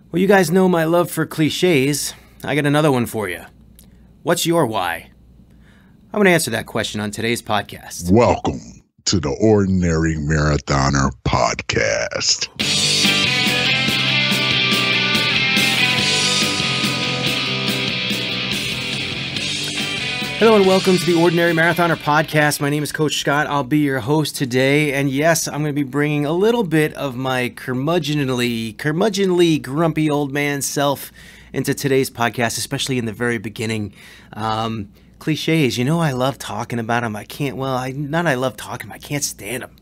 Well, you guys know my love for cliches. I got another one for you. What's your why? I'm going to answer that question on today's podcast. Welcome to the Ordinary Marathoner Podcast. Hello and welcome to the Ordinary Marathoner Podcast. My name is Coach Scott. I'll be your host today. And yes, I'm going to be bringing a little bit of my curmudgeonly, grumpy old man self into today's podcast, especially in the very beginning. Cliches, I love talking about them. I can't stand them.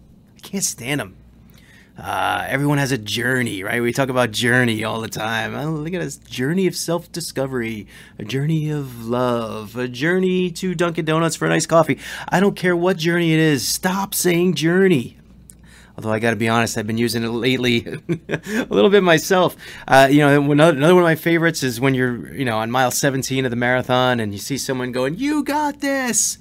Everyone has a journey, right? We talk about journey all the time. Oh, look at this journey of self-discovery, a journey of love, a journey to Dunkin' Donuts for a nice coffee. I don't care what journey it is. Stop saying journey. Although I got to be honest, I've been using it lately a little bit myself. Another one of my favorites is when you're, on mile 17 of the marathon and you see someone going, "You got this."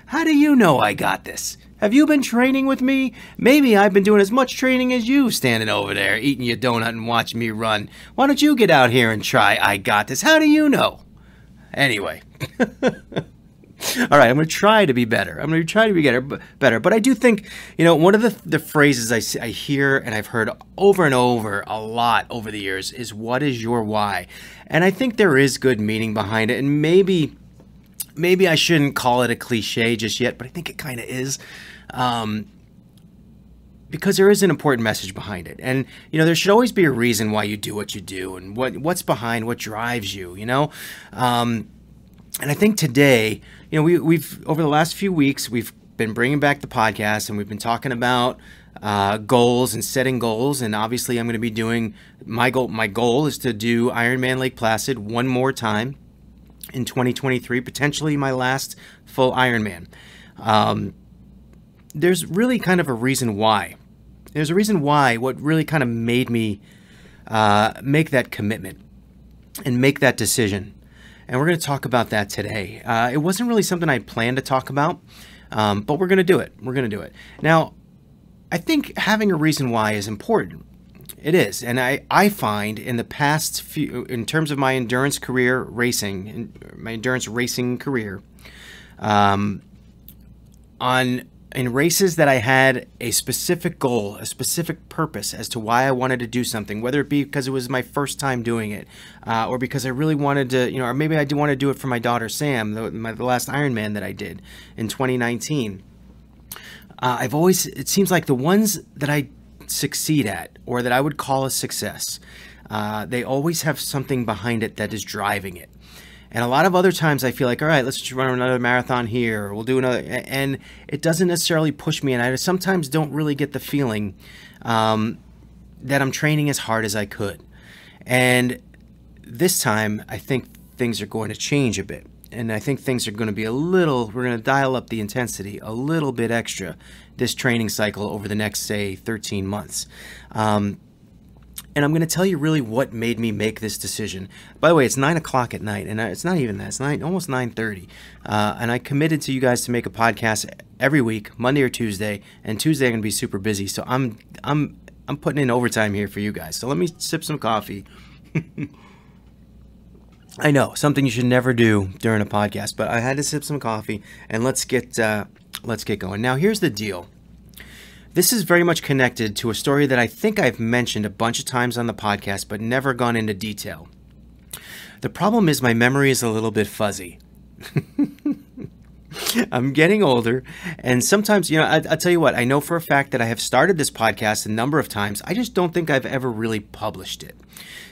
How do you know I got this? Have you been training with me? Maybe I've been doing as much training as you, standing over there eating your donut and watching me run. Why don't you get out here and try I got this? How do you know? Anyway. All right, I'm going to try to be better. Better. But I do think, one of the phrases I hear and I've heard over and over a lot over the years is, what is your why? And I think there is good meaning behind it. And maybe I shouldn't call it a cliche just yet, but I think it kind of is. Because there is an important message behind it. And, there should always be a reason why you do what you do and what's behind what drives you, And I think today, we've over the last few weeks, we've been bringing back the podcast and we've been talking about goals and setting goals. And obviously I'm going to be doing my goal is to do Ironman Lake Placid one more time in 2023, potentially my last full Ironman. There's really kind of a reason why. There's a reason why, what really kind of made me make that commitment and make that decision. And we're going to talk about that today. It wasn't really something I planned to talk about, but we're going to do it. Now, I think having a reason why is important. It is. And I find in the past few, in terms of my endurance racing career, in races that I had a specific goal, a specific purpose as to why I wanted to do something, whether it be because it was my first time doing it, or because I really wanted to, or maybe I did want to do it for my daughter Sam, the last Ironman that I did in 2019. It seems like the ones that I succeed at, or that I would call a success, they always have something behind it that is driving it. And a lot of other times I feel like, all right, let's just run another marathon here, or we'll do another, and it doesn't necessarily push me, and I sometimes don't really get the feeling that I'm training as hard as I could. And this time, I think things are going to change a bit. And I think things are going to be we're going to dial up the intensity a little bit extra this training cycle over the next, say, 13 months. And I'm going to tell you really what made me make this decision. By the way, it's 9 o'clock at night, and it's not even that. It's almost 9:30. And I committed to you guys to make a podcast every week, Monday or Tuesday. And Tuesday I'm going to be super busy, so I'm putting in overtime here for you guys. So let me sip some coffee. I know, something you should never do during a podcast, but I had to sip some coffee, and let's get going. Now, here's the deal. This is very much connected to a story that I think I've mentioned a bunch of times on the podcast, but never gone into detail. The problem is my memory is a little bit fuzzy. I'm getting older, and sometimes, I'll tell you what, I know for a fact that I have started this podcast a number of times. I just don't think I've ever really published it.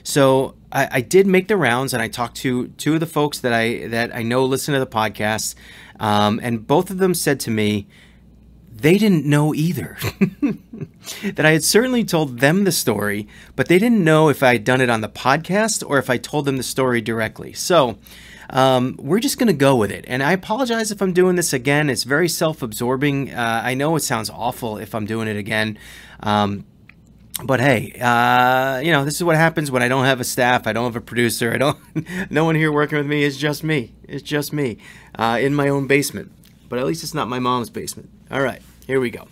So I did make the rounds, and I talked to two of the folks that I know listen to the podcast, and both of them said to me, they didn't know either. That I had certainly told them the story, but they didn't know if I had done it on the podcast or if I told them the story directly. So we're just going to go with it. And I apologize if I'm doing this again. It's very self-absorbing. I know it sounds awful if I'm doing it again. But hey, this is what happens when I don't have a staff. I don't have a producer. No one here working with me. It's just me. In my own basement. But at least it's not my mom's basement. All right, here we go.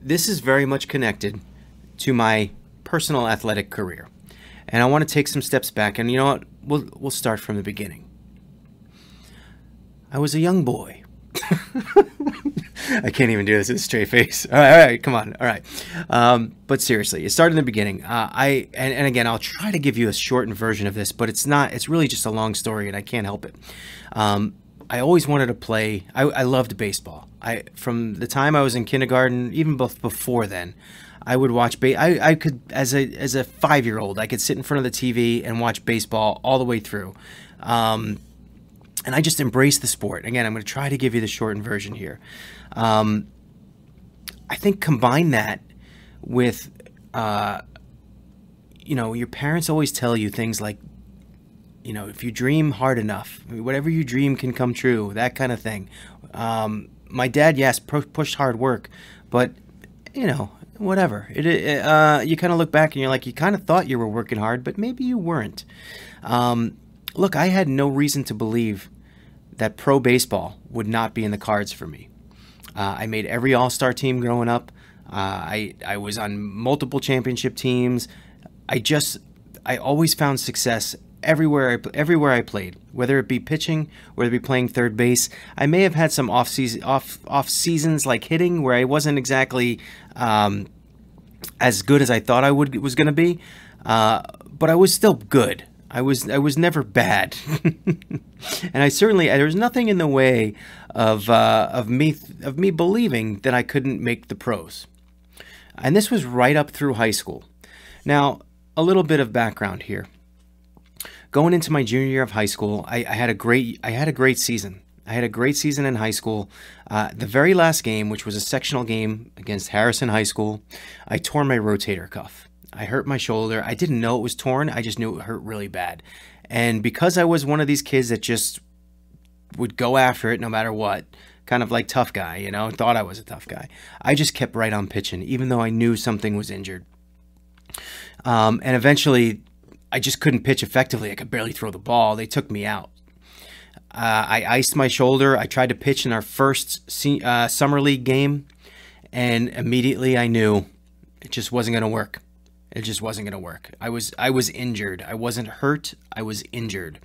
This is very much connected to my personal athletic career. And I want to take some steps back, and you know what? We'll start from the beginning. I was a young boy. I can't even do this with a straight face. All right, come on. All right. But seriously, it started in the beginning. And again, I'll try to give you a shortened version of this, but it's really just a long story, and I can't help it. I always wanted to play. I loved baseball. From the time I was in kindergarten, even before then, I would watch. I could, as a 5-year-old, I could sit in front of the TV and watch baseball all the way through. And I just embraced the sport. Again, I'm going to try to give you the shortened version here. I think combine that with, your parents always tell you things like, if you dream hard enough, whatever you dream can come true, that kind of thing. My dad, yes, pushed hard work, but, whatever. You kind of look back and you're like, you kind of thought you were working hard, but maybe you weren't. Look, I had no reason to believe that pro baseball would not be in the cards for me. I made every all-star team growing up. I was on multiple championship teams. I always found success everywhere I played, whether it be pitching, whether it be playing third base. I may have had some off seasons like hitting, where I wasn't exactly as good as I thought was going to be, but I was still good. I was never bad, and there was nothing in the way of me believing that I couldn't make the pros. And this was right up through high school. Now, a little bit of background here. Going into my junior year of high school, I had a great season. I had a great season in high school. The very last game, which was a sectional game against Harrison High School, I tore my rotator cuff. I hurt my shoulder. I didn't know it was torn. I just knew it hurt really bad. And because I was one of these kids that just would go after it no matter what, kind of like tough guy, thought I was a tough guy, I just kept right on pitching, even though I knew something was injured. And eventually, I just couldn't pitch effectively. I could barely throw the ball. They took me out. I iced my shoulder. I tried to pitch in our first summer league game, and immediately I knew it just wasn't going to work. It just wasn't going to work. I was injured. I wasn't hurt. I was injured.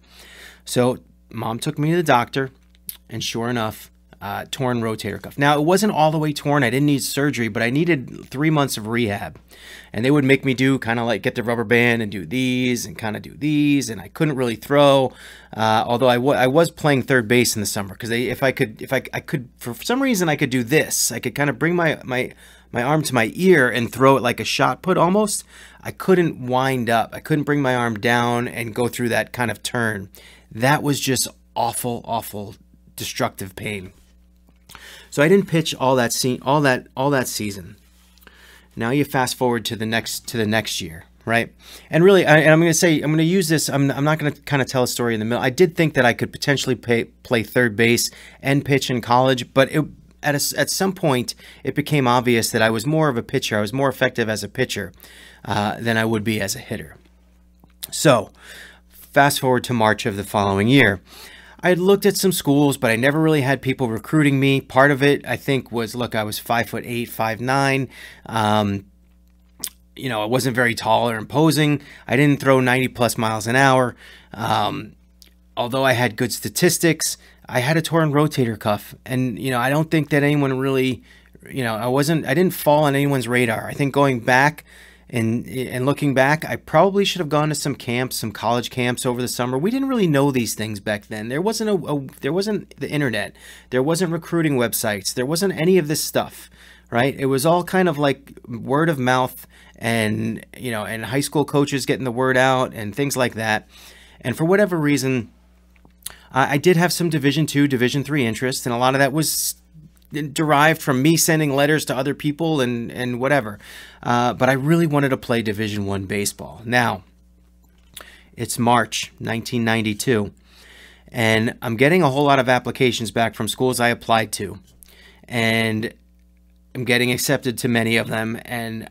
So Mom took me to the doctor, and sure enough, torn rotator cuff. Now, it wasn't all the way torn. I didn't need surgery, but I needed 3 months of rehab. And they would make me do kind of like get the rubber band and do these and kind of do these. And I couldn't really throw, although I was playing third base in the summer, because if I could, for some reason, I could do this. I could kind of bring my arm to my ear and throw it like a shot put almost. I couldn't wind up. I couldn't bring my arm down and go through that kind of turn. That was just awful, awful, destructive pain. So I didn't pitch all that season. Now you fast forward to the next year, right? And really, I'm going to use this. I'm not going to kind of tell a story in the middle. I did think that I could potentially play third base and pitch in college, but at some point it became obvious that I was more of a pitcher. I was more effective as a pitcher than I would be as a hitter. So fast forward to March of the following year. I had looked at some schools, but I never really had people recruiting me. Part of it, I think, was, look, I was 5'8", 5'9". I wasn't very tall or imposing. I didn't throw 90+ miles an hour. Although I had good statistics, I had a torn rotator cuff. And, I don't think that anyone really, I didn't fall on anyone's radar. I think going back and looking back, I probably should have gone to some college camps over the summer. We didn't really know these things back then. There wasn't there wasn't the internet. There wasn't recruiting websites. There wasn't any of this stuff, right? It was all kind of like word of mouth and, and high school coaches getting the word out and things like that. And for whatever reason, I did have some Division II, Division III interest, and a lot of that was derived from me sending letters to other people and whatever. But I really wanted to play Division I baseball. Now, it's March 1992, and I'm getting a whole lot of applications back from schools I applied to, and I'm getting accepted to many of them, and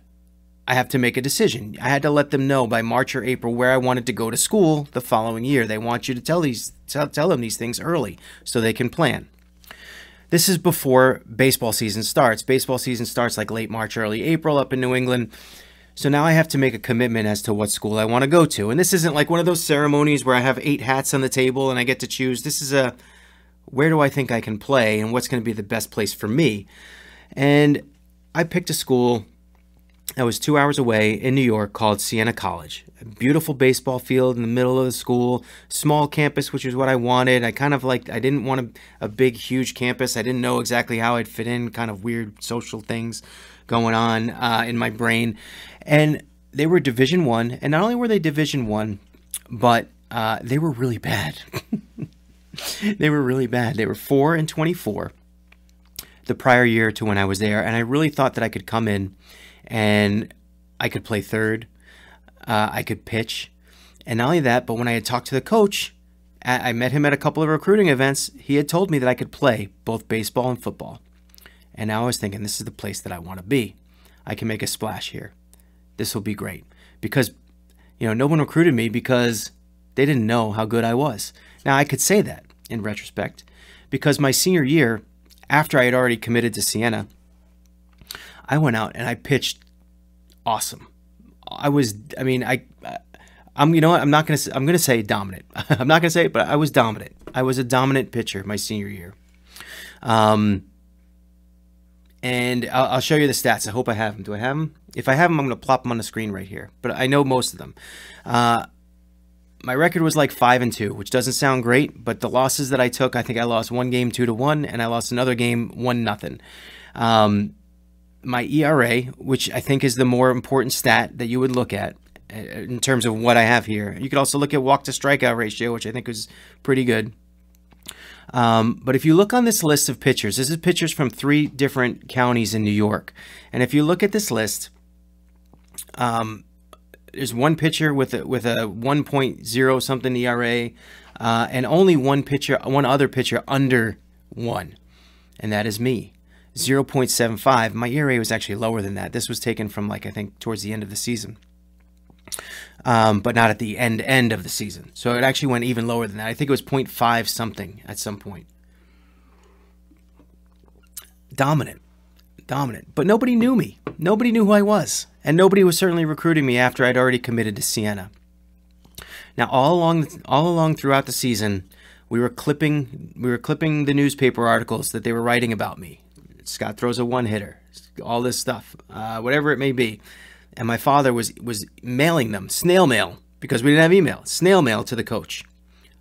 I have to make a decision. I had to let them know by March or April where I wanted to go to school the following year. They want you to tell them these things early so they can plan. This is before baseball season starts. Baseball season starts like late March, early April up in New England. So now I have to make a commitment as to what school I want to go to. And this isn't like one of those ceremonies where I have 8 hats on the table and I get to choose. This is a, where do I think I can play and what's going to be the best place for me? And I picked a school that was 2 hours away in New York called Siena College. A beautiful baseball field in the middle of the school, small campus, which is what I wanted. I didn't want a big, huge campus. I didn't know exactly how I'd fit in, kind of weird social things going on in my brain. And they were Division I, and not only were they Division I, but they were really bad. They were really bad. They were 4-24 the prior year to when I was there, and I really thought that I could come in and I could play third, I could pitch, and not only that, but when I had talked to the coach, I met him at a couple of recruiting events, he had told me that I could play both baseball and football. And now I was thinking, this is the place that I want to be. I can make a splash here. This will be great. Because, no one recruited me because they didn't know how good I was. Now, I could say that in retrospect, because my senior year, after I had already committed to Siena, I went out and I pitched awesome. I'm not going to say dominant. I'm not going to say it, but I was dominant. I was a dominant pitcher my senior year. And I'll show you the stats. I hope I have them. Do I have them? If I have them, I'm going to plop them on the screen right here. But I know most of them. My record was like 5-2, which doesn't sound great. But the losses that I took, I think I lost one game 2-1, and I lost another game 1-0. My ERA, which I think is the more important stat that you would look at in terms of what I have here. You could also look at walk to strikeout ratio, which I think is pretty good. But if you look on this list of pitchers, this is pitchers from 3 different counties in New York. And if you look at this list, there's one pitcher with a 1.0 something ERA, and only one other pitcher under 1, and that is me. 0.75. My ERA was actually lower than that. This was taken from I think towards the end of the season. But not at the end of the season. So it actually went even lower than that. I think it was 0.5 something at some point. Dominant. But nobody knew me. Nobody knew who I was. And nobody was certainly recruiting me after I'd already committed to Siena. Now, all along throughout the season, we were clipping the newspaper articles that they were writing about me. Scott throws a one-hitter, all this stuff, whatever it may be. And my father was mailing them, snail mail, because we didn't have email, snail mail to the coach,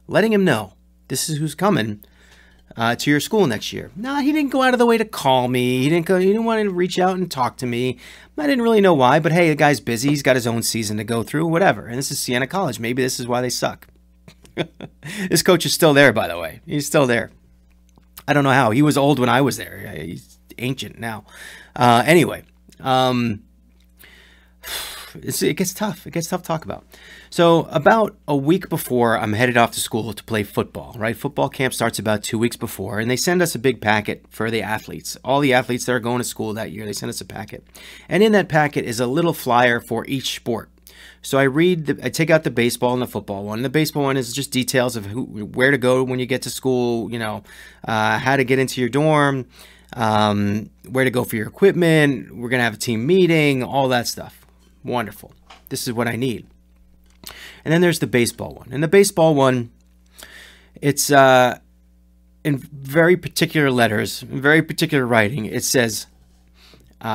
letting him know, this is who's coming to your school next year. No, he didn't go out of the way to call me. He didn't want to reach out and talk to me. I didn't really know why, but hey, the guy's busy. He's got his own season to go through, whatever. And this is Siena College. Maybe this is why they suck. This coach is still there, by the way. He's still there. I don't know how. He was old when I was there. He's ancient now. Anyway, it gets tough. It gets tough to talk about. So about a week before, I'm headed off to school to play football, right? Football camp starts about 2 weeks before, and they send us a big packet for the athletes. All the athletes that are going to school that year, they send us a packet. And in that packet is a little flyer for each sport. So I take out the baseball and the football one. The baseball one is just details of where to go when you get to school, how to get into your dorm, where to go for your equipment. We're going to have a team meeting, all that stuff. Wonderful. This is what I need. And then there's the baseball one. And the baseball one, it's in very particular letters, very particular writing. It says,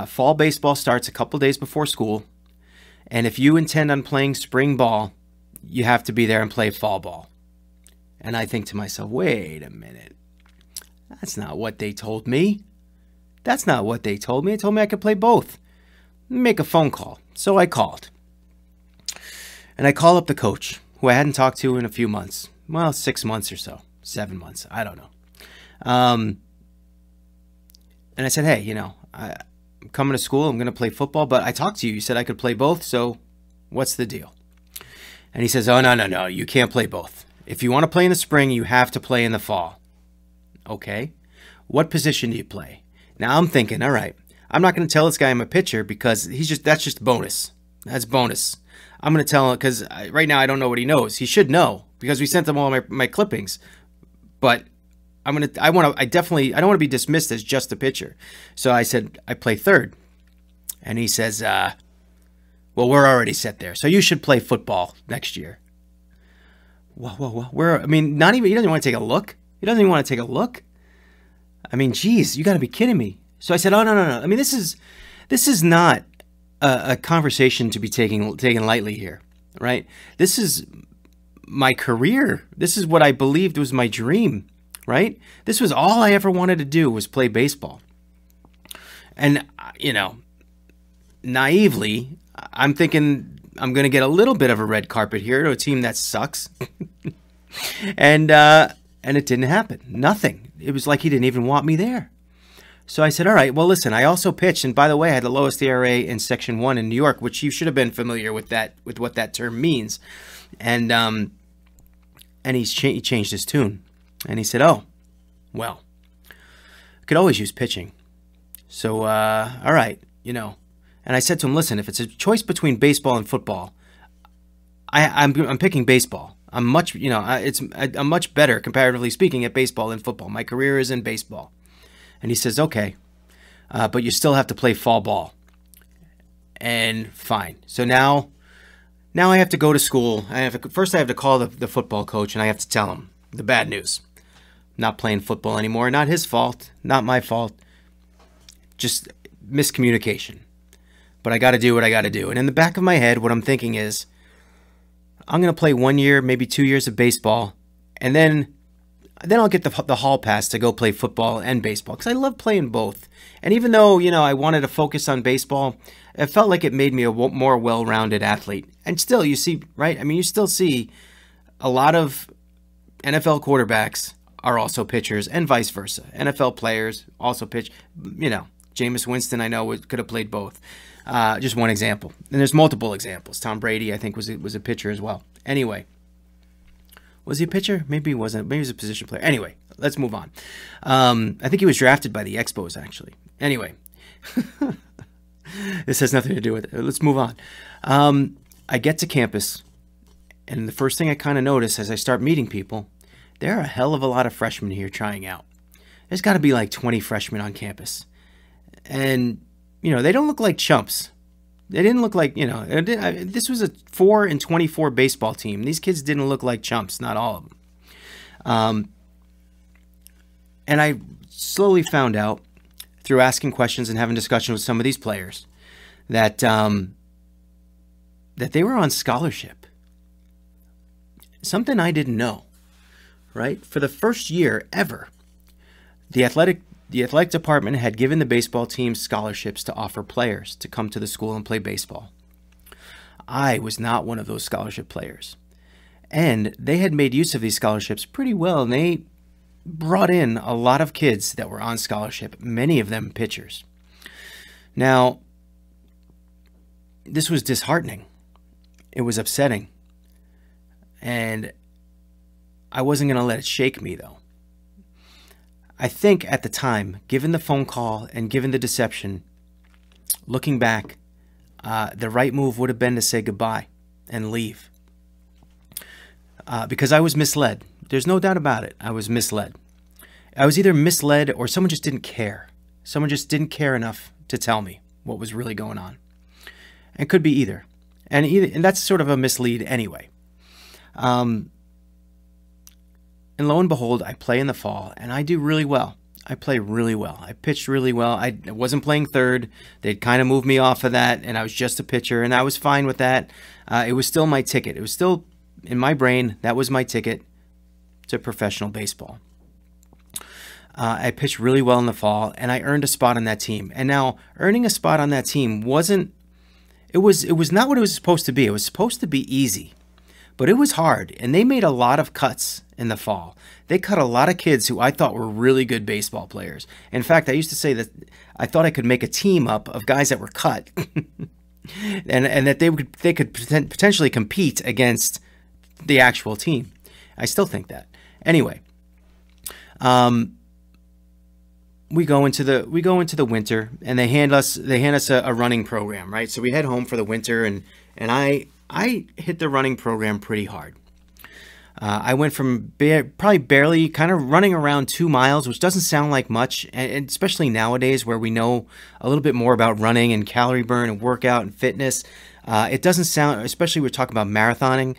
fall baseball starts a couple days before school. And if you intend on playing spring ball, you have to be there and play fall ball. And I think to myself, wait a minute. That's not what they told me. That's not what they told me. They told me I could play both. Make a phone call. So I called. And I call up the coach, who I hadn't talked to in a few months. Well, 6 months or so. 7 months. I don't know. And I said, hey, I'm coming to school. I'm going to play football. But I talked to you. You said I could play both. So what's the deal? And he says, oh, no. You can't play both. If you want to play in the spring, you have to play in the fall. Okay. What position do you play? Now I'm thinking, all right, I'm not going to tell this guy I'm a pitcher because that's just bonus. That's bonus. I'm going to tell him because right now I don't know what he knows. He should know because we sent him all my clippings. But I don't want to be dismissed as just a pitcher. So I said, I play third. And he says, Well, we're already set there, so you should play football next year. Whoa. I mean, not even, he doesn't want to take a look. He doesn't even want to take a look. I mean, geez, you got to be kidding me. So I said, oh, no. I mean, this is not a conversation to be taken lightly here, right? This is my career. This is what I believed was my dream, right? This was all I ever wanted to do, was play baseball. And, you know, naively, I'm thinking I'm going to get a little bit of a red carpet here to a team that sucks. And it didn't happen. Nothing. It was like he didn't even want me there. So I said, all right, well, listen, I also pitched. And by the way, I had the lowest ERA in Section 1 in New York, which you should have been familiar with what that term means. And he changed his tune. And he said, oh, well, I could always use pitching. So, all right, you know. And I said to him, listen, if it's a choice between baseball and football, I'm picking baseball. I'm much better, comparatively speaking, at baseball than football. My career is in baseball. And he says, okay, but you still have to play fall ball. And fine. So now I have to go to school. First I have to call the football coach, and I have to tell him the bad news. Not playing football anymore. Not his fault. Not my fault. Just miscommunication. But I got to do what I got to do. And in the back of my head, what I'm thinking is, I'm going to play 1 year, maybe 2 years of baseball, and then I'll get the hall pass to go play football and baseball, because I love playing both. And even though, you know, I wanted to focus on baseball, it felt like it made me a more well-rounded athlete. And still, you see, right? I mean, you still see a lot of NFL quarterbacks are also pitchers, and vice versa. NFL players also pitch. You know, Jameis Winston, I know, could have played both. Just one example. And there's multiple examples. Tom Brady, I think, was a pitcher as well. Anyway. Was he a pitcher? Maybe he wasn't. Maybe he was a position player. Anyway, let's move on. I think he was drafted by the Expos, actually. Anyway. This has nothing to do with it. Let's move on. I get to campus, and the first thing I kind of notice as I start meeting people, there are a hell of a lot of freshmen here trying out. There's got to be like 20 freshmen on campus. And, you know, they don't look like chumps. They didn't look like, you know, this was a 4-24 baseball team. These kids didn't look like chumps, not all of them. And I slowly found out through asking questions and having discussions with some of these players that that they were on scholarship. Something I didn't know, right? For the first year ever, the athletic department had given the baseball team scholarships to offer players to come to the school and play baseball. I was not one of those scholarship players. And they had made use of these scholarships pretty well, and they brought in a lot of kids that were on scholarship, many of them pitchers. Now, this was disheartening. It was upsetting. And I wasn't going to let it shake me, though. I think at the time, given the phone call and given the deception, looking back, the right move would have been to say goodbye and leave. Because I was misled. There's no doubt about it. I was misled. I was either misled or someone just didn't care. Someone just didn't care enough to tell me what was really going on. And could be either. And that's sort of a mislead anyway. And lo and behold, I play in the fall, and I do really well. I play really well. I pitched really well. I wasn't playing third. They'd kind of moved me off of that, and I was just a pitcher, and I was fine with that. It was still my ticket. It was still, in my brain, that was my ticket to professional baseball. I pitched really well in the fall, and I earned a spot on that team. And now, earning a spot on that team wasn't, it was not what it was supposed to be. It was supposed to be easy. But it was hard, and they made a lot of cuts in the fall. They cut a lot of kids who I thought were really good baseball players. In fact, I used to say that I thought I could make a team up of guys that were cut, and that they could potentially compete against the actual team. I still think that. Anyway, we go into the winter, and they hand us a running program, right? So we head home for the winter, and I hit the running program pretty hard. I went from probably barely kind of running around 2 miles, which doesn't sound like much, and especially nowadays where we know a little bit more about running and calorie burn and workout and fitness. It doesn't sound, especially we're talking about marathoning,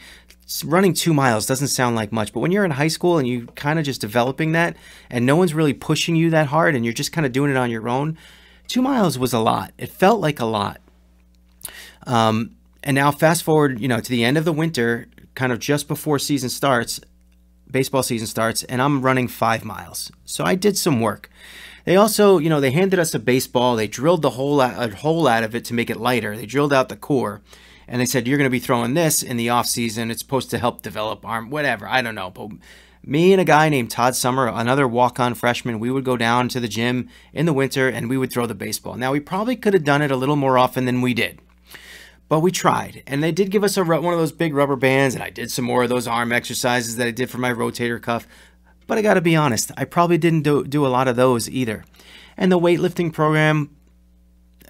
running 2 miles doesn't sound like much, but when you're in high school and you kind of just developing that and no one's really pushing you that hard and you're just kind of doing it on your own, 2 miles was a lot. It felt like a lot. And now fast forward, to the end of the winter, kind of just before season starts, baseball season starts, and I'm running 5 miles. So I did some work. They also, they handed us a baseball. They drilled a hole out of it to make it lighter. They drilled out the core. And they said, you're going to be throwing this in the off season. It's supposed to help develop arm, whatever. I don't know. But me and a guy named Todd Summer, another walk-on freshman, we would go down to the gym in the winter and we would throw the baseball. Now, we probably could have done it a little more often than we did. But we tried. And they did give us one of those big rubber bands. And I did some more of those arm exercises that I did for my rotator cuff. But I got to be honest, I probably didn't do a lot of those either. And the weightlifting program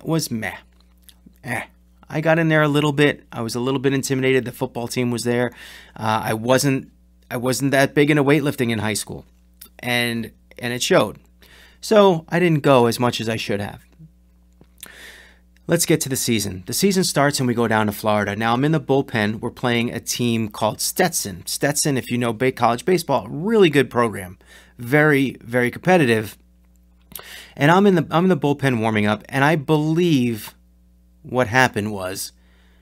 was meh. I got in there a little bit. I was a little bit intimidated. The football team was there. I wasn't that big into weightlifting in high school, and it showed. So I didn't go as much as I should have. Let's get to the season. The season starts and we go down to Florida. Now I'm in the bullpen. We're playing a team called Stetson. Stetson, if you know college baseball, really good program, very, very competitive. And I'm in the bullpen warming up, and I believe what happened was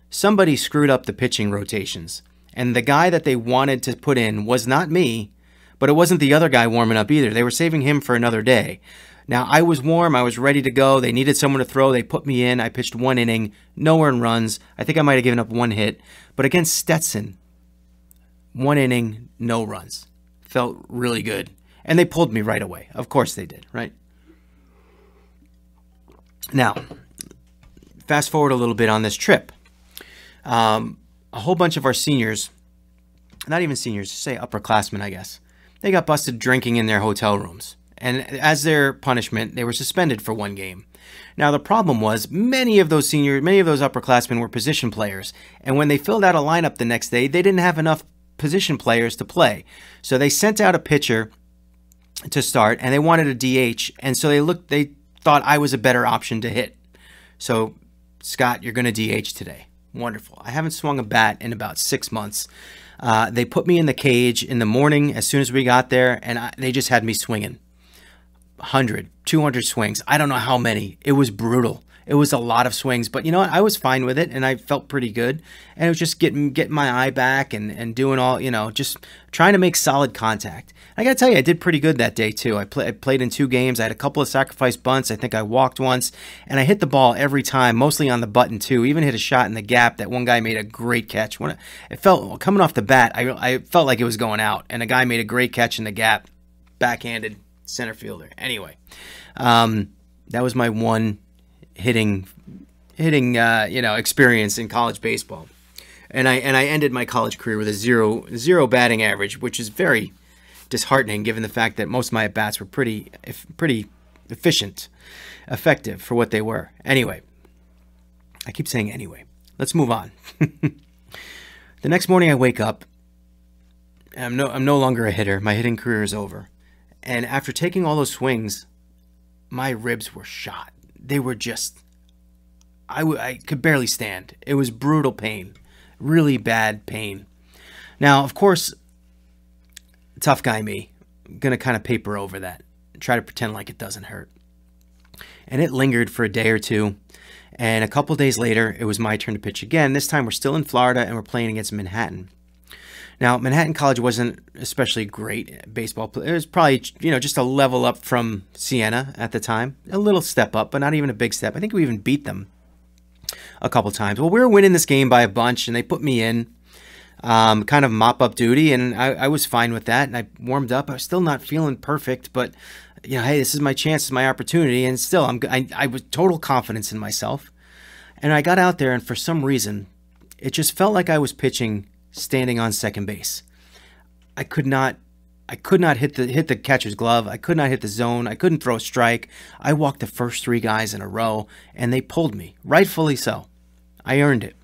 somebody screwed up the pitching rotations. And the guy that they wanted to put in was not me, but it wasn't the other guy warming up either. They were saving him for another day. Now, I was warm. I was ready to go. They needed someone to throw. They put me in. I pitched 1 inning, no earned runs. I think I might have given up 1 hit. But against Stetson, 1 inning, no runs. Felt really good. And they pulled me right away. Of course they did, right? Now, fast forward a little bit on this trip. A whole bunch of our seniors, not even seniors, say upperclassmen, I guess, they got busted drinking in their hotel rooms. And as their punishment, they were suspended for 1 game. Now, the problem was many of those upperclassmen were position players. And when they filled out a lineup the next day, they didn't have enough position players to play. So they sent out a pitcher to start, and they wanted a DH. And so they thought I was a better option to hit. So, Scott, you're going to DH today. Wonderful. I haven't swung a bat in about 6 months. They put me in the cage in the morning as soon as we got there, and they just had me swinging. 100, 200 swings. I don't know how many. It was brutal. It was a lot of swings, but you know what? I was fine with it, and I felt pretty good. And it was just getting my eye back and doing all, just trying to make solid contact. I got to tell you, I did pretty good that day, too. I played in 2 games. I had a couple of sacrifice bunts. I think I walked once, and I hit the ball every time, mostly on the button, too. Even hit a shot in the gap that one guy made a great catch. It felt, coming off the bat, I felt like it was going out, and a guy made a great catch in the gap, backhanded center fielder. Anyway, that was my one hitting experience in college baseball, and I ended my college career with a zero batting average, which is very disheartening given the fact that most of my at bats were pretty effective for what they were. Anyway, I keep saying anyway. Let's move on. The next morning I wake up. I'm no longer a hitter. My hitting career is over. And after taking all those swings, my ribs were shot. They were just, I could barely stand. It was brutal pain, really bad pain. Now, of course, tough guy me, I'm going to kind of paper over that, try to pretend like it doesn't hurt. And it lingered for a day or two. And a couple days later, it was my turn to pitch again. This time we're still in Florida and we're playing against Manhattan. Now, Manhattan College wasn't especially great baseball. It was probably, just a level up from Siena at the time. A little step up, but not even a big step. I think we even beat them a couple times. Well, we were winning this game by a bunch, and they put me in kind of mop-up duty, and I was fine with that. And I warmed up. I was still not feeling perfect, but, hey, this is my chance, this is my opportunity. And still, I was total confidence in myself. And I got out there, and for some reason, it just felt like I was pitching standing on second base. I could not hit the catcher's glove. I could not hit the zone. I couldn't throw a strike. I walked the first 3 guys in a row, and they pulled me, rightfully so. I earned it.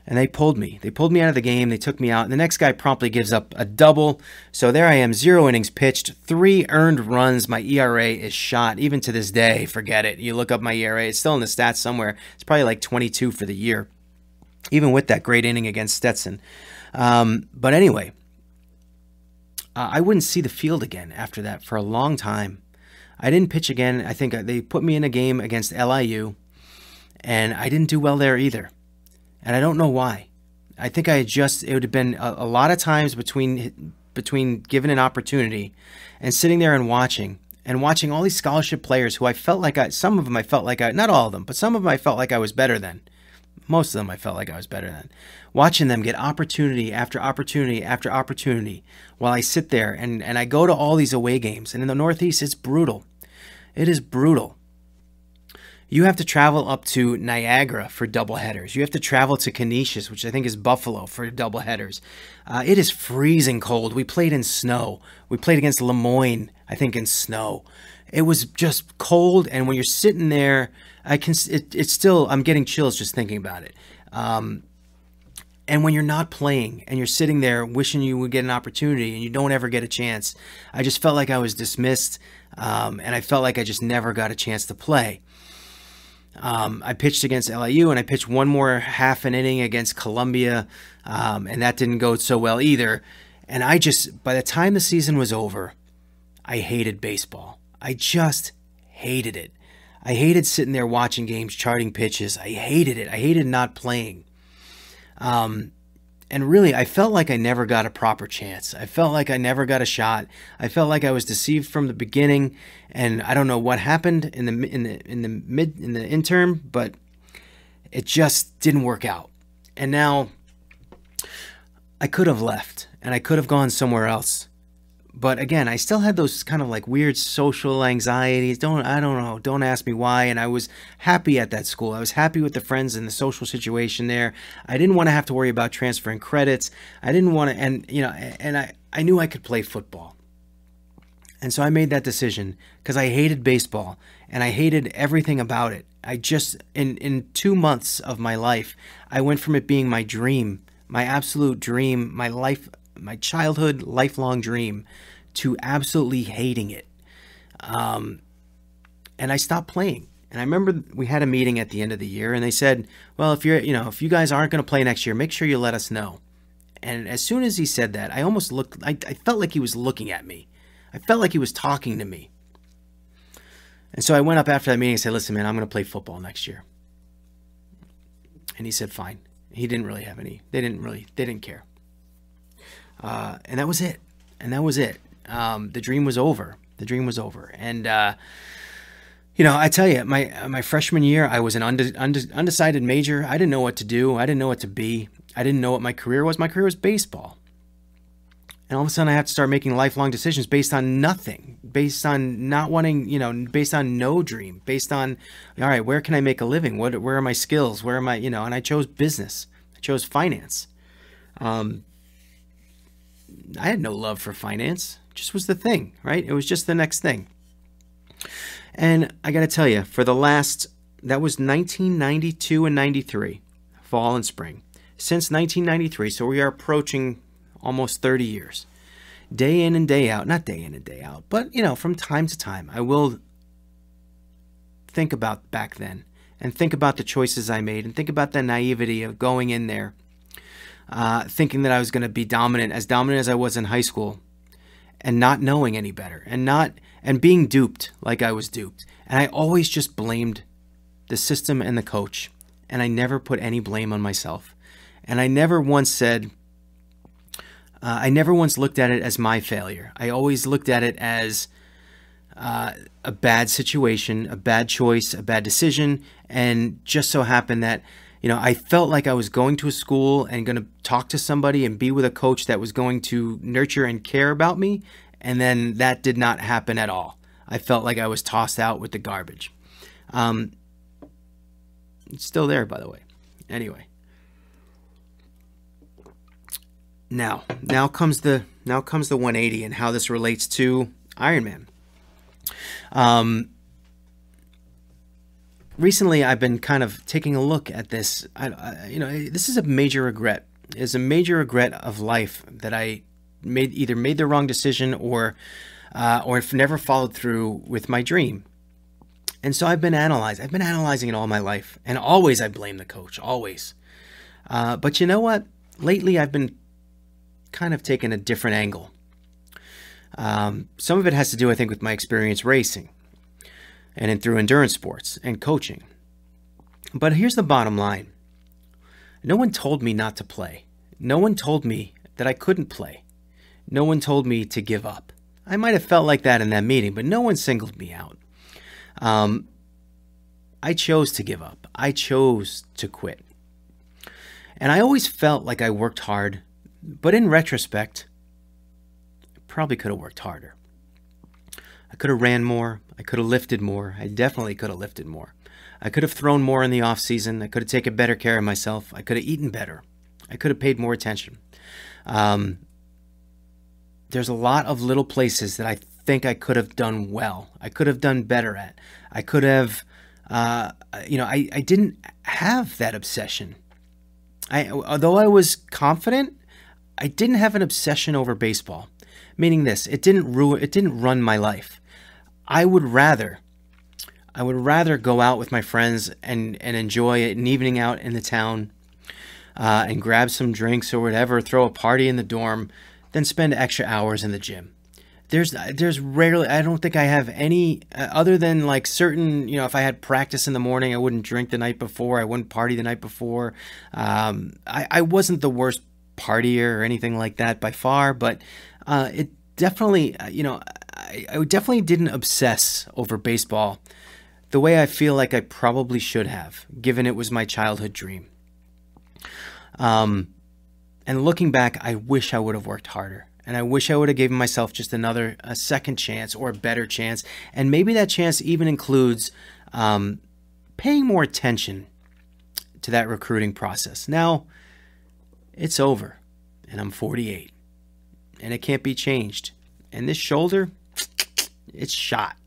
And they pulled me. They pulled me out of the game. They took me out, and the next guy promptly gives up a double. So there I am, 0 innings pitched, 3 earned runs. My ERA is shot. Even to this day, forget it. You look up my ERA. It's still in the stats somewhere. It's probably like 22 for the year. even with that great inning against Stetson. But anyway, I wouldn't see the field again after that for a long time. I didn't pitch again. I think they put me in a game against LIU, and I didn't do well there either. And I don't know why. I think it would have been a lot of times between given an opportunity and sitting there and watching all these scholarship players who I felt like some of them I felt like not all of them, but some of them I felt like I was better than. Most of them I felt like I was better than. Watching them get opportunity after opportunity after opportunity while I sit there and I go to all these away games. And in the Northeast, it's brutal. It is brutal. You have to travel up to Niagara for doubleheaders. You have to travel to Canisius, which I think is Buffalo, for doubleheaders. It is freezing cold. We played in snow. We played against Lemoyne, I think, in snow. It was just cold, and when you're sitting there, it's still, I'm getting chills just thinking about it. And when you're not playing and you're sitting there wishing you would get an opportunity and you don't ever get a chance, I just felt like I was dismissed, and I felt like I just never got a chance to play. I pitched against LIU, and I pitched one more half an inning against Columbia, and that didn't go so well either. And by the time the season was over, I hated baseball. I just hated it. I hated sitting there watching games, charting pitches. I hated it. I hated not playing. And really, I felt like I never got a proper chance. I felt like I never got a shot. I felt like I was deceived from the beginning, and I don't know what happened in the interim, but it just didn't work out. And now I could have left, and I could have gone somewhere else. But again, I still had those kind of like weird social anxieties. I don't know. Don't ask me why. And I was happy at that school. I was happy with the friends and the social situation there. I didn't want to have to worry about transferring credits. I didn't want to, and I knew I could play football. And so I made that decision because I hated baseball and I hated everything about it. I just, in 2 months of my life, I went from it being my dream, my absolute dream, my life, my childhood lifelong dream, to absolutely hating it. And I stopped playing. And I remember we had a meeting at the end of the year, and they said, well, if you guys aren't going to play next year, make sure you let us know. And as soon as he said that, I felt like he was looking at me. I felt like he was talking to me. And so I went up after that meeting and said, listen, man, I'm going to play football next year. And he said, fine. He didn't really have any, they didn't care. And that was it. The dream was over. And, I tell you, my freshman year, I was an undecided major. I didn't know what to do. I didn't know what to be. I didn't know what my career was. My career was baseball. And all of a sudden I have to start making lifelong decisions based on nothing, based on not wanting, based on no dream, based on, all right, where can I make a living? Where are my skills? Where am I, and I chose business. I chose finance. I had no love for finance. It just was the thing, right? It was just the next thing. And I got to tell you, that was 1992 and 93, fall and spring. Since 1993, so we are approaching almost 30 years. Day in and day out, not day in and day out, but, from time to time, I will think about back then and think about the choices I made and think about the naivety of going in there. Thinking that I was going to be dominant as I was in high school, and not knowing any better, and being duped like I was duped. And I always just blamed the system and the coach, and I never put any blame on myself. And I never once looked at it as my failure. I always looked at it as a bad situation, a bad choice, a bad decision, and just so happened that I felt like I was going to a school and going to talk to somebody and be with a coach that was going to nurture and care about me. And then that did not happen at all. I felt like I was tossed out with the garbage. It's still there, by the way. Anyway. Now comes the 180 and how this relates to Iron Man. Recently, I've been kind of taking a look at this. This is a major regret. It's a major regret of life that I either made the wrong decision or never followed through with my dream. And so I've been analyzing it all my life, and always I blame the coach. Always, But you know what? Lately, I've been kind of taking a different angle. Some of it has to do, I think, with my experience racing and through endurance sports and coaching. But here's the bottom line. No one told me not to play. No one told me that I couldn't play. No one told me to give up. I might have felt like that in that meeting, but no one singled me out. I chose to give up. I chose to quit. And I always felt like I worked hard, but in retrospect, I probably could have worked harder. I could have ran more. I could have lifted more. I definitely could have lifted more. I could have thrown more in the off season. I could have taken better care of myself. I could have eaten better. I could have paid more attention. There's a lot of little places that I think I could have done well. I could have done better at. I could have, I didn't have that obsession. Although I was confident, I didn't have an obsession over baseball. Meaning this, it didn't run my life. I would rather go out with my friends and enjoy an evening out in the town and grab some drinks or whatever, throw a party in the dorm, than spend extra hours in the gym. There's rarely, I don't think I have any, other than like certain, if I had practice in the morning, I wouldn't drink the night before, I wouldn't party the night before. I wasn't the worst partier or anything like that by far, but it definitely, I definitely didn't obsess over baseball the way I feel like I probably should have, given it was my childhood dream. And looking back, I wish I would have worked harder. And I wish I would have given myself just a second chance or a better chance. And maybe that chance even includes paying more attention to that recruiting process. Now, it's over, and I'm 48, and it can't be changed. And this shoulder, it's shot.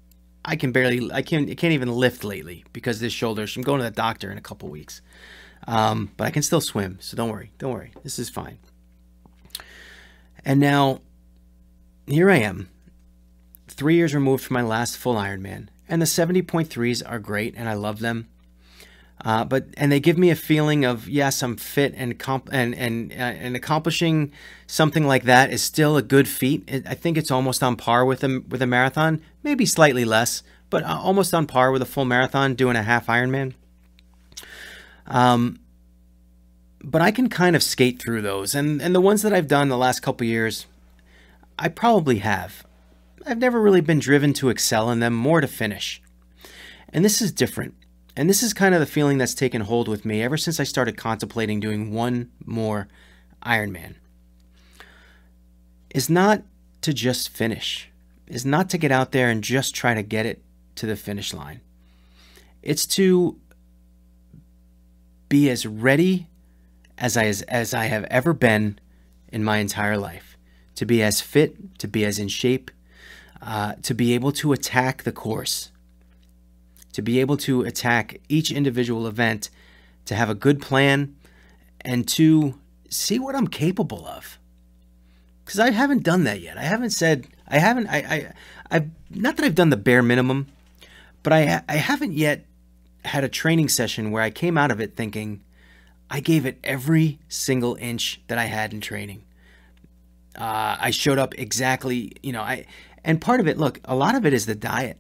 I can't even lift lately because this shoulder. I'm going to the doctor in a couple weeks. But I can still swim, so don't worry. This is fine. And now, here I am, 3 years removed from my last full Ironman, and the 70.3s are great, and I love them. And they give me a feeling of, yes, I'm fit, and accomplishing something like that is still a good feat. I think it's almost on par with a marathon, maybe slightly less, but almost on par with a full marathon doing a half Ironman. But I can kind of skate through those. And the ones that I've done the last couple years, I probably have. I've never really been driven to excel in them, more to finish. And this is different. And this is kind of the feeling that's taken hold with me ever since I started contemplating doing one more Ironman. Is not to just finish. Is not to get out there and just try to get it to the finish line. It's to be as ready as I have ever been in my entire life. To be as fit, to be as in shape, to be able to attack the course, to be able to attack each individual event, to have a good plan, and to see what I'm capable of. Because I haven't done that yet. I've not that I've done the bare minimum, but I haven't yet had a training session where I came out of it thinking, I gave it every single inch that I had in training. I showed up exactly, and part of it, look, a lot of it is the diet,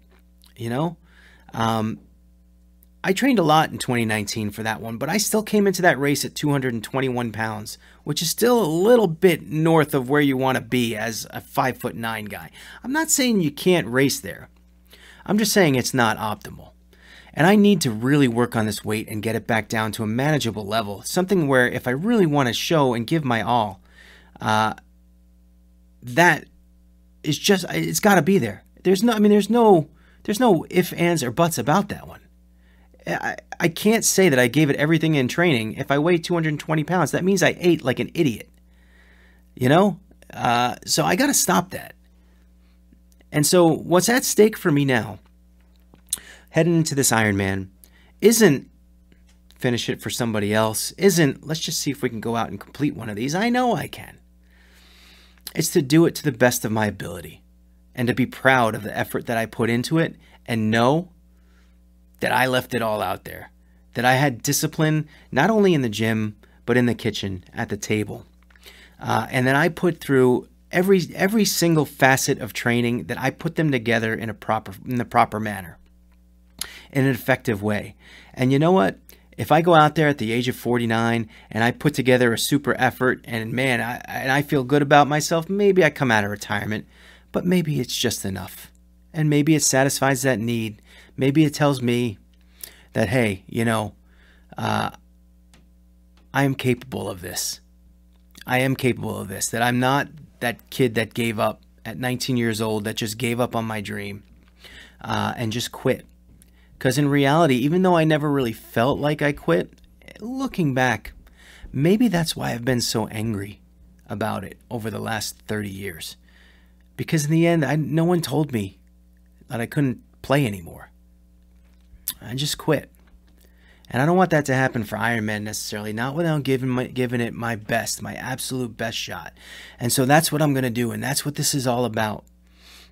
I trained a lot in 2019 for that one, but I still came into that race at 221 pounds, which is still a little bit north of where you want to be as a 5'9" guy. I'm not saying you can't race there. I'm just saying it's not optimal. And I need to really work on this weight and get it back down to a manageable level. Something where if I really want to show and give my all, that is just, it's got to be there. There's no ifs, ands, or buts about that one. I can't say that I gave it everything in training. If I weigh 220 pounds, that means I ate like an idiot. So I got to stop that. And so what's at stake for me now, heading into this Ironman, isn't finish it for somebody else, isn't let's just see if we can go out and complete one of these. I know I can. It's to do it to the best of my ability and to be proud of the effort that I put into it and know that I left it all out there, that I had discipline not only in the gym, but in the kitchen at the table. And then I put through every single facet of training, that I put them together in the proper manner, in an effective way. And you know what? If I go out there at the age of 49 and I put together a super effort, and man, I feel good about myself, maybe I come out of retirement, but maybe it's just enough. And maybe it satisfies that need. Maybe it tells me that, hey, I am capable of this. I am capable of this. That I'm not that kid that gave up at 19 years old, that just gave up on my dream and just quit. Because in reality, even though I never really felt like I quit, looking back, maybe that's why I've been so angry about it over the last 30 years. Because in the end, no one told me that I couldn't play anymore. I just quit. And I don't want that to happen for Ironman necessarily, not without giving it my best, my absolute best shot. And so that's what I'm going to do, and that's what this is all about.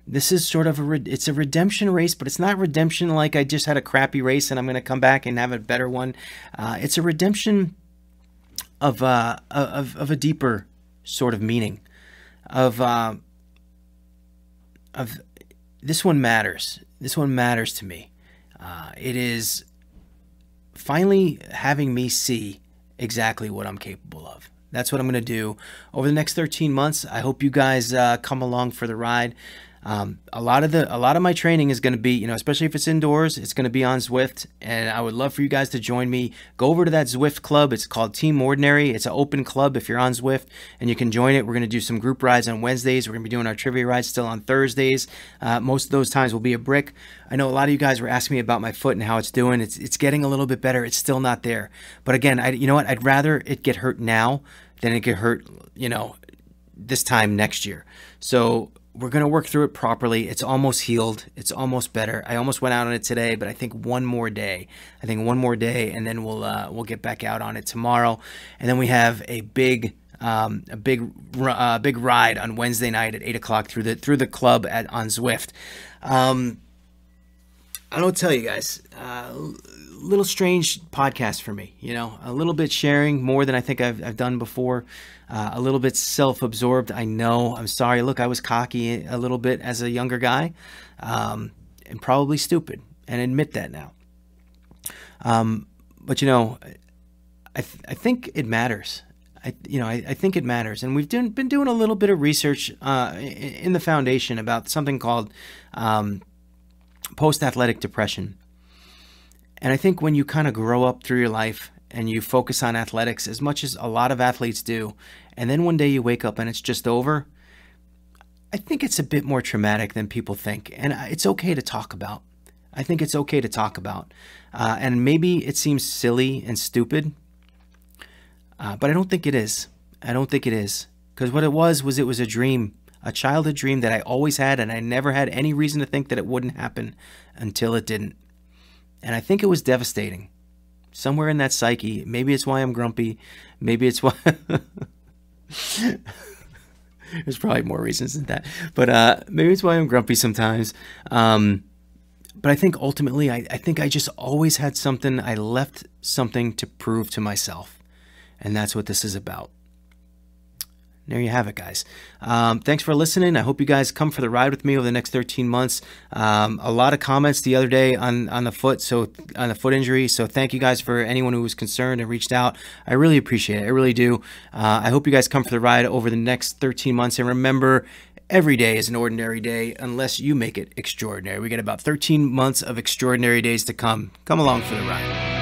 This is sort of it's a redemption race, but it's not redemption like I just had a crappy race and I'm going to come back and have a better one. It's a redemption of a deeper sort of meaning. Of this one matters. This one matters to me. It is finally having me see exactly what I'm capable of. That's what I'm going to do over the next 13 months. I hope you guys come along for the ride. A lot of my training is going to be, especially if it's indoors, it's going to be on Zwift, and I would love for you guys to join me. Go over to that Zwift club. It's called Team Ordinary. It's an open club if you're on Zwift, and you can join it. We're going to do some group rides on Wednesdays. We're going to be doing our trivia rides still on Thursdays. Most of those times will be a brick. I know a lot of you guys were asking me about my foot and how it's doing. It's getting a little bit better. It's still not there. But again, you know what? I'd rather it get hurt now than it get hurt, this time next year. So we're going to work through it properly. It's almost healed. It's almost better. I almost went out on it today, but I think one more day, and then we'll get back out on it tomorrow. And then we have a big ride on Wednesday night at 8:00 through the club on Zwift. I don't tell you guys, little strange podcast for me, a little bit sharing more than I think I've done before. A little bit self-absorbed. I know. I'm sorry. Look, I was cocky a little bit as a younger guy, and probably stupid, and admit that now. But I think it matters. I think it matters, and we've been doing a little bit of research in the foundation about something called post-athletic depression. And I think when you kind of grow up through your life and you focus on athletics as much as a lot of athletes do, and then one day you wake up and it's just over, I think it's a bit more traumatic than people think. And it's okay to talk about. I think it's okay to talk about. And maybe it seems silly and stupid, but I don't think it is. I don't think it is. Because what it was a dream, a childhood dream that I always had, and I never had any reason to think that it wouldn't happen until it didn't. And I think it was devastating. Somewhere in that psyche, maybe it's why I'm grumpy. Maybe it's why... There's probably more reasons than that. But maybe it's why I'm grumpy sometimes. But I think ultimately, I think I just always had something. I left something to prove to myself. And that's what this is about. There you have it, guys. Thanks for listening. I hope you guys come for the ride with me over the next 13 months. A lot of comments the other day on the foot injury. So thank you guys for anyone who was concerned and reached out. I really appreciate it. I really do. I hope you guys come for the ride over the next 13 months. And remember, every day is an ordinary day unless you make it extraordinary. We got about 13 months of extraordinary days to come. Come along for the ride.